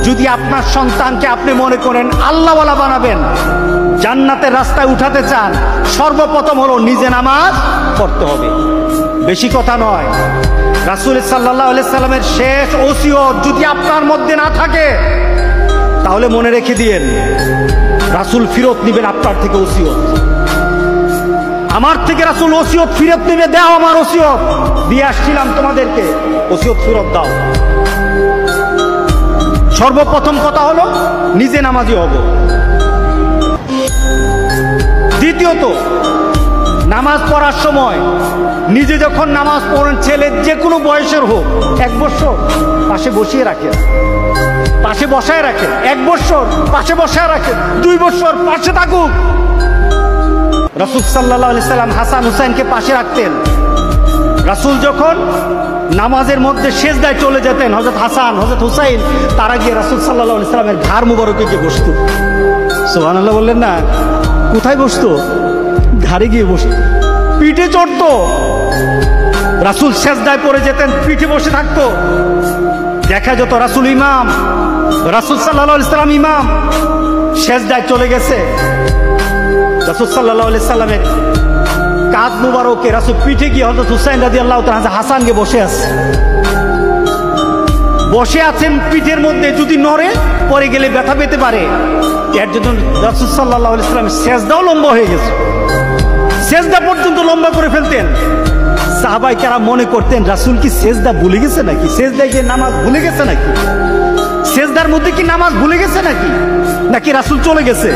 যদি আপনার সন্তানকে আপনি মনে করেন আল্লাহওয়ালা বানাবেন, জান্নাতের রাস্তায় উঠাতে চান, সর্বপ্রথম হলো নিজে নামাজ পড়তে হবে। বেশি কথা নয়, রাসূল সাল্লাল্লাহু আলাইহি সাল্লামের শেষ ওসিয়ত যদি আপনার মধ্যে না থাকে তাহলে মনে রেখে দিয়েন, রাসূল ফিরত নেবেন আপনার থেকে ওসিয়ত। আমার থেকে রাসূল ওসিয়ত ফিরত নেবে, দাও আমার ওসিয়ত দিয়ে আসছিলাম তোমাদেরকে, ওসিয়ত ফিরত দাও। সর্বপ্রথম কথা হলো নিজে নামাজি হব। দ্বিতীয়ত, নামাজ পড়ার সময় নিজে যখন নামাজ পড়েন, ছেলে যে কোনো বয়সের হোক, 1 বছর পাশে বসিয়ে রাখেন, পাশে বসায় রাখেন, 1 বছর পাশে বসায় রাখেন, 2 বছর পাশে থাকুক। রাসূল সাল্লাল্লাহু আলাইহি সাল্লাম হাসান হুসাইনকে পাশে রাখতেন। রাসূল যখন নামাজের মধ্যে সেজদায় চলে যেতেন, হযরত হাসান হযরত হুসাইন তারা গিয়ে রাসূল সাল্লাল্লাহু আলাইহি সাল্লামের ঘাড় মুবারকে গিয়ে বসতো। সুবহানাল্লাহ বললেন না? কোথায় বসতো? ঘাড়ে গিয়ে বসতো, পিঠে চড়তো। রাসূল সেজদায় পড়ে যেতেন, পিঠে বসে থাকতো। দেখা যেত রাসূল ইমাম, রাসূল সাল্লাল্লাহু আলাইহি সাল্লাম ইমাম, সেজদায় চলে গেছে। রাসূল সাল্লাল্লাহু আলাইহি সাল্লামের কাঁধ মুবারকে রাসূল পিঠে গিয়ে হযরত হুসাইন রাদিয়াল্লাহু তাআলা হাসানকে বসে আছে, বসে আছেন পিঠের মধ্যে, যদি নড়ে পরে গেলে ব্যথা পেতে পারে। এর জন্য রাসূল সাল্লাল্লাহু আলাইহি সাল্লামের সেজদাও লম্বা হয়ে গেছে, সেজদা পর্যন্ত লম্বা করে ফেলতেন। সাহাবায়ে কেরাম মনে করতেন রাসূল কি সেজদা ভুলে গেছে নাকি, সেজদায় গিয়ে নামাজ ভুলে গেছে নাকি, সেজদার মধ্যে কি নামাজ ভুলে গেছে নাকি, নাকি রাসূল চলে গেছে।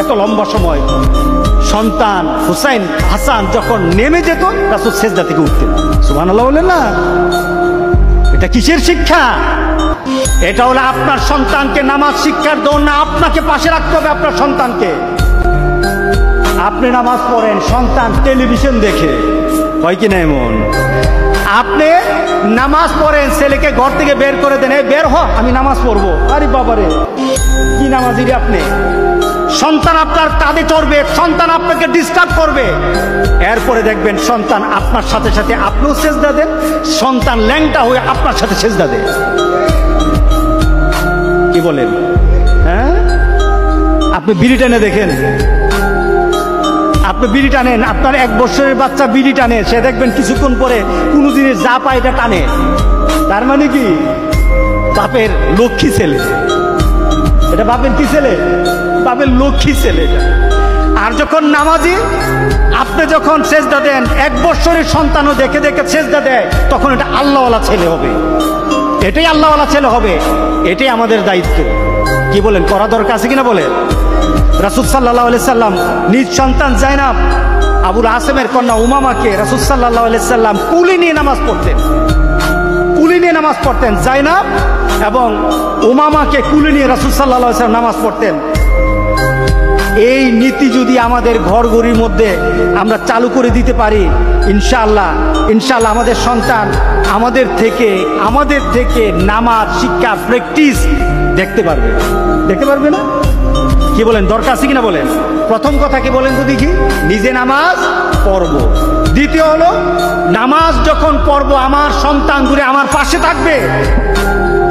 এত লম্বা সময় সন্তান হুসাইন হাসান যখন নেমে যেত, রাসূল সেজদা থেকে উঠতেন। সুবহানাল্লাহ বলেন না? এটা কিসের শিক্ষা? এটা হলো আপনার সন্তানকে নামাজ শিক্ষার জন্য আপনাকে পাশে রাখতে হবে। আপনার সন্তানকে, আপনি নামাজ পড়েন, সন্তান টেলিভিশন দেখে, হয় কি না এমন? আপনি নামাজ পড়েন, ছেলেকে ঘর থেকে বের করে দেন, এই বের হ, আমি নামাজ পড়বো। আরে বাবারে, কি নামাজি রে আপনি! সন্তান আপনার কাঁধে চড়বে, সন্তান আপনাকে ডিস্টার্ব করবে। এরপরে দেখবেন সন্তান আপনার সাথে সাথে আপনিও সেজদা দেন, সন্তান ল্যাংটা হয়ে আপনার সাথে সেজদা দেন। কি বলেন? হ্যাঁ, আপনি বিড়ি টেনে দেখেন, আপনি বিড়ি টানেন, আপনার 1 বছরের বাচ্চা বিড়ি টানে, সে দেখবেন কিছুক্ষণ পরে কোনো জিনিস যা পায় এটা টানে। তার মানে কি? বাপের লক্ষ্মী ছেলে। এটা বাপের কি ছেলে? বাপের লক্ষ্মী ছেলে। আর যখন নামাজি, আপনি যখন সেজদা দেন, 1 বছরের সন্তানও দেখে দেখে সেজদা দেয়, তখন এটা আল্লাহওয়ালা ছেলে হবে। এটাই আল্লাহওয়ালা ছেলে হবে। এটাই আমাদের দায়িত্ব। কি বলেন? করা দরকার আছে কিনা বলেন? রাসূল সাল্লাল্লাহু আলাইহি সাল্লাম নিজ সন্তান জাইনাব, আবুল আসেমের কন্যা উমামাকে রাসূল সাল্লাল্লাহু আলাইহি সাল্লাম কুলি নিয়ে নামাজ পড়তেন, কুলি নিয়ে নামাজ পড়তেন। জাইনাব এবং উমামাকে কুলি নিয়ে রাসূল সাল্লাল্লাহু আলাইহি সাল্লাম নামাজ পড়তেন। এই নীতি যদি আমাদের ঘরগড়ির মধ্যে আমরা চালু করে দিতে পারি, ইনশাআল্লাহ ইনশাআল্লাহ আমাদের সন্তান আমাদের থেকে নামাজ শিক্ষা প্র্যাকটিস দেখতে পারবে। দেখতে পারবে না? কি বলেন? দরকার আছে কিনা বলেন? প্রথম কথা কি বলেন তো দেখি? নিজে নামাজ পড়ব। দ্বিতীয় হলো, নামাজ যখন পড়ব আমার সন্তানগুলো আমার পাশে থাকবে,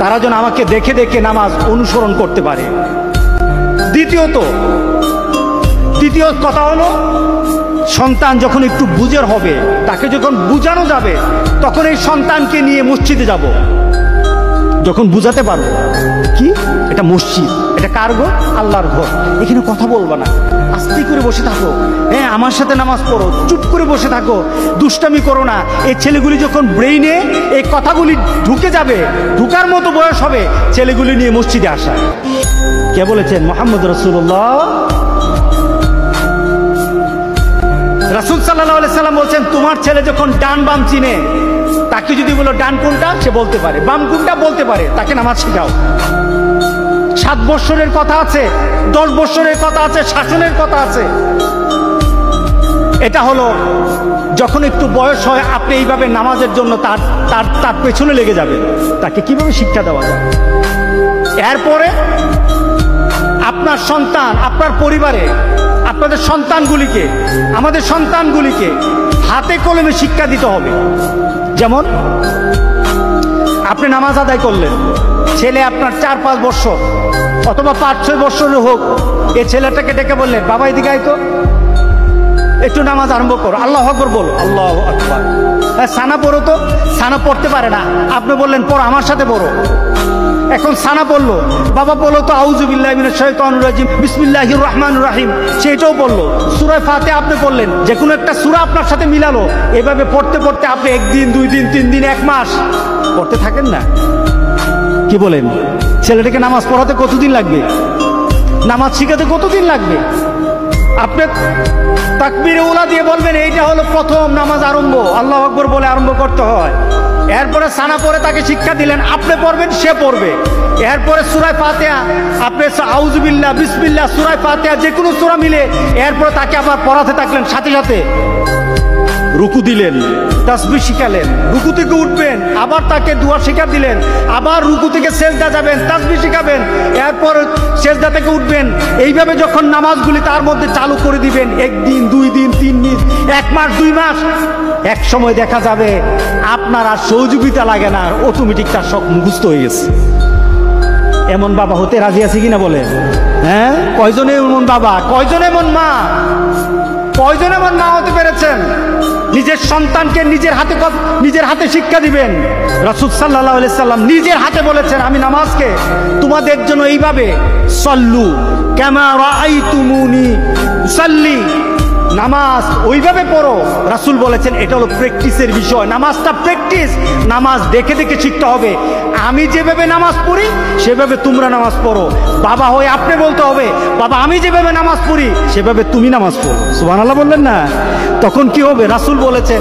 তারা যেন আমাকে দেখে দেখে নামাজ অনুসরণ করতে পারে। দ্বিতীয় কথা হলো, সন্তান যখন একটু বুঝের হবে, তাকে যখন বুঝানো যাবে, তখন এই সন্তানকে নিয়ে মসজিদে যাব। যখন বুঝাতে পারবো কি এটা মসজিদ, এটা কার ঘর? আল্লাহর ঘর, এখানে কথা বলবা না, আস্তে করে বসে থাকো, হ্যাঁ আমার সাথে নামাজ পড়ো, চুপ করে বসে থাকো, দুষ্টামি করো না। এই ছেলেগুলি যখন ব্রেইনে এই কথাগুলি ঢুকে যাবে, ঢুকার মতো বয়স হবে, ছেলেগুলি নিয়ে মসজিদে আসা। কে বলেছেন? মুহাম্মদ রাসূলুল্লাহ। রাসূল সাল্লাল্লাহু আলাইহি সাল্লাম বলছেন, তোমার ছেলে যখন ডান বাম চিনে, তাকে যদি বলো ডান কোনটা, সে বলতে পারে, বাম কোনটা বলতে পারে, তাকে নামাজ শেখাও। 7 বছরের কথা আছে, 10 বছরের কথা আছে, শাসনের কথা আছে। এটা হলো যখন একটু বয়স হয়, আপনি এইভাবে নামাজের জন্য তার পেছনে লেগে যাবেন, তাকে কিভাবে শিক্ষা দেওয়া যায়। এরপরে আপনার সন্তান, আপনার পরিবারে আপনাদের সন্তানগুলিকে, আমাদের সন্তানগুলিকে হাতে কলমে শিক্ষা দিতে হবে। যেমন আপনি নামাজ আদায় করলেন, ছেলে আপনার 4-5 বছর অথবা 5-6 বছরের হোক, এই ছেলেটাকে ডেকে বললেন, বাবা এদিকে আয় তো, একটু নামাজ আরম্ভ করো, আল্লাহু আকবার বলো, আল্লাহু আকবার। সানা পড়ো তো, সানা পড়তে পারে না, আপনি বললেন পড়ো, আমার সাথে পড়ো। এখন সানা পড়লো, বাবা বলো তো আউযু বিল্লাহি মিনাশ শাইতানির রাজিম বিসমিল্লাহির রহমানির রহিম, সেটাও বললো। সূরা ফাতিহা আপনি পড়লেন, যে কোনো একটা সূরা আপনার সাথে মিলালো। এভাবে পড়তে পড়তে আপনি 1 দিন 2 দিন 3 দিন 1 মাস পড়তে থাকেন না? কি বলেন? ছেলেটাকে নামাজ পড়াতে কতদিন লাগবে? নামাজ শিখাতে কতদিন লাগবে? আপনি তাকবীরে উলা দিয়ে বলবেন এইটা হলো প্রথম নামাজ আরম্ভ, আল্লাহু আকবার বলে আরম্ভ করতে হয়। এরপরে সানা পড়ে তাকে শিক্ষা দিলেন, আপনি পড়বেন, সে পড়বে। এরপরে সূরা ফাতিহা, আপনি আউযু বিল্লাহ বিসমিল্লাহ সূরা ফাতিহা যে কোনো সূরা মিলে এরপরে তাকে আবার পড়াতে থাকলেন, সাথে সাথে রুকু দিলেন, তাসবিহ শিখালেন, রুকু থেকে উঠবেন, আবার তাকে দোয়া শিক্ষা দিলেন, আবার রুকু থেকে সেজদা যাবেন, তাসবিহ শিখাবেন, এরপর সেজদা থেকে উঠবেন। এইভাবে যখন নামাজগুলি তার মধ্যে চালু করে দিবেন, 1 দিন 2 দিন 3 দিন 1 মাস 2 মাস, এক সময় দেখা যাবে আপনার আর সহযোগিতা লাগে না, অটোমেটিক তার সব মুখস্থ হয়ে গেছে। এমন বাবা হতে রাজি আছে কিনা বলেন? হ্যাঁ, কয়জনে এমন বাবা, কয়জন এমন মা, কয়জন এমন মা হতে পেরেছেন? নিজের সন্তানকে নিজের হাতে শিক্ষা দিবেন। রাসূল সাল্লাল্লাহু আলাইহি সাল্লাম নিজের হাতে বলেছেন, আমি নামাজকে তোমাদের জন্য এইভাবে সল্লু কামা রাআইতুমুনি উসাল্লি, নামাজ ওইভাবে পড়ো। রাসূল বলেছেন এটা হলো প্র্যাকটিসের বিষয়, নামাজটা প্র্যাকটিস, নামাজ দেখে দেখে শিখতে হবে। আমি যেভাবে নামাজ পড়ি সেভাবে তোমরা নামাজ পড়ো। বাবা হয়ে আপনি বলতে হবে, বাবা আমি যেভাবে নামাজ পড়ি সেভাবে তুমি নামাজ পড়ো। সুবহানাল্লাহ বললেন না? তখন কি হবে? রাসূল বলেছেন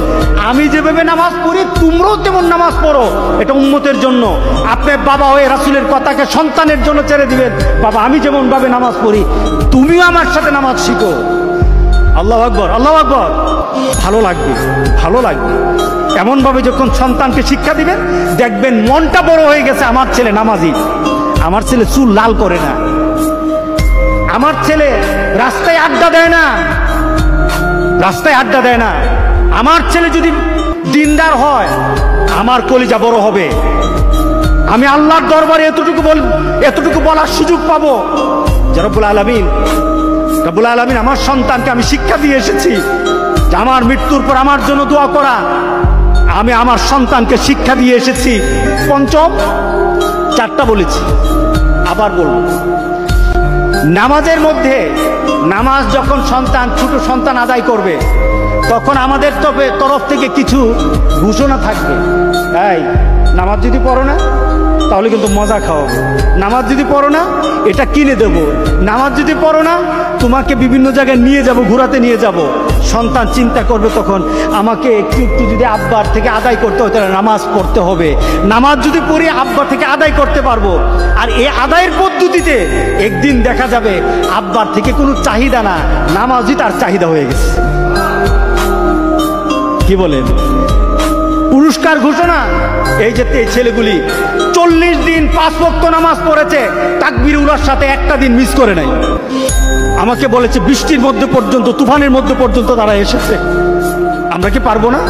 আমি যেভাবে নামাজ পড়ি তোমরাও তেমন নামাজ পড়ো। এটা উম্মতের জন্য। আপনি বাবা হয়ে রাসূলের কথাকে সন্তানের জন্য ছেড়ে দিবেন, বাবা আমি যেমন ভাবে নামাজ পড়ি তুমিও আমার সাথে নামাজ শিখো। আল্লাহু আকবার, আল্লাহু আকবার। ভালো লাগবে, ভালো লাগবে। এমনভাবে যখন সন্তানকে শিক্ষা দিবেন দেখবেন মনটা বড় হয়ে গেছে, আমার ছেলে নামাজি, আমার ছেলে চুল লাল করে না, আমার ছেলে রাস্তায় আড্ডা দেয় না, রাস্তায় আড্ডা দেয় না। আমার ছেলে যদি দিনদার হয় আমার কলিজা বড় হবে। আমি আল্লাহর দরবারে এতটুকু বলার সুযোগ পাবো যে রব্বুল আলামিন আমার সন্তানকে আমি শিক্ষা দিয়ে এসেছি যে আমার মৃত্যুর পর আমার জন্য দোয়া করা। আমি আমার সন্তানকে শিক্ষা দিয়ে এসেছি। পঞ্চম, 4টা বলেছি, আবার বলব। নামাজের মধ্যে, নামাজ যখন ছোট সন্তান আদায় করবে তখন আমাদের তরফ থেকে কিছু ঘোষণা থাকবে। এই নামাজ যদি পড়ো না তাহলে কিন্তু মজা খাওয়াবো, নামাজ যদি পড়ো না এটা কিনে দেব, নামাজ যদি পড়ো না তোমাকে বিভিন্ন জায়গায় নিয়ে যাব, ঘোরাতে নিয়ে যাব। সন্তান চিন্তা করবে তখন আমাকে একটু যদি আব্বার থেকে আদায় করতে হয় তাহলে নামাজ পড়তে হবে, নামাজ যদি পড়ি আব্বার থেকে আদায় করতে পারবো। আর এই আদায়ের পদ্ধতিতে একদিন দেখা যাবে আব্বার থেকে কোনো চাহিদা না, নামাজই তার চাহিদা হয়ে গেছে। কি বলেন? পুরস্কার ঘোষণা, এই যে এই ছেলেগুলি 40 দিন 5 ওয়াক্ত নামাজ পড়েছে, তাকবীর উলার সাথে একটা দিন মিস করে নাই। আমাকে বলেছে বৃষ্টির মধ্যে পর্যন্ত, তুফানের মধ্যে পর্যন্ত তারা এসেছে। আমরা কি পারবো না?